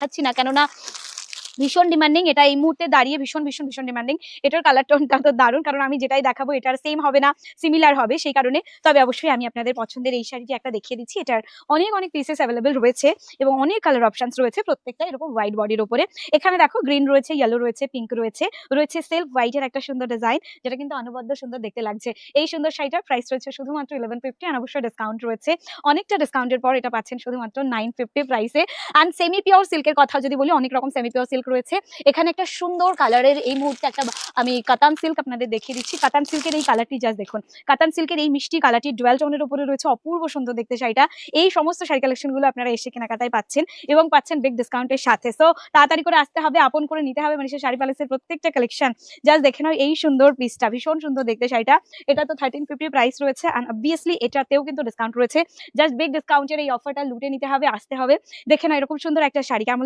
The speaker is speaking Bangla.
দেখাচ্ছি না, কেননা ভীষণ ডিমান্ডিং, এটা এই মুহূর্তে দাঁড়িয়ে ভীষণ ভীষণ ভীষণ ডিমান্ডিং। এটার কালার টোনটা তো দারুণ, কারণ আমি যেটাই দেখাবো এটার সেম হবে না, সিমিলার হবে সেই কারণে। তবে অবশ্যই আমি আপনাদের পছন্দের এই শাড়িটি একটা দেখিয়ে দিচ্ছি। এটার অনেক অনেক পিসেস অ্যাভেলেবেল রয়েছে এবং অনেক কালার অপশনস রয়েছে, প্রত্যেকটা এরকম হোয়াইট বডির উপরে। এখানে দেখো গ্রিন রয়েছে, ইয়েলো রয়েছে, পিঙ্ক রয়েছে, রয়েছে সেলফ হোয়াইটের একটা সুন্দর ডিজাইন, যেটা কিন্তু অনবদ্য সুন্দর দেখতে লাগছে। এই সুন্দর শাড়িটার প্রাইস রয়েছে শুধুমাত্র 1150, আর অবশ্যই ডিসকাউন্ট রয়েছে, অনেকটা ডিসকাউন্টের পর এটা পাচ্ছেন শুধুমাত্র 950 প্রাইসে। অ্যান্ড সেমি পিওর সিল্কের কথা যদি বলি, অনেক রকম সেমি পিওর সিল্ক রয়েছে। এখানে একটা সুন্দর কালারের এই মুহূর্তে একটা আমি কাতান সিল্ক আপনাদের দেখিয়ে দিচ্ছি। কাতান সিল্কের এই কালারটি জাস্ট দেখুন, কাতান সিল্কের এই মিষ্টি কালারটি ডুয়াল টোনের উপরে রয়েছে, অপূর্ব সুন্দর দেখতে শাড়িটা। এই সমস্ত শাড়ি কালেকশন গুলো আপনারা এসে কেনাকাটায় পাচ্ছেন এবং পাচ্ছেন বিগ ডিসকাউন্টের সাথে। সো তাড়াতাড়ি করে আসতে হবে, আপন করে নিতে হবে মানুষের শাড়ি প্যালেসের প্রত্যেকটা কালেকশন। জাস্ট দেখে নাও এই সুন্দর পিসটা, ভীষণ সুন্দর দেখতে শাড়িটা। এটা তো 1350 প্রাইস রয়েছে, এন্ড অবভিয়াসলি এটাতেও কিন্তু ডিসকাউন্ট রয়েছে। জাস্ট বিগ ডিসকাউন্টের এই অফারটা লুটে নিতে হবে, আসতে হবে। দেখে নাও এরকম সুন্দর একটা শাড়ি কেমন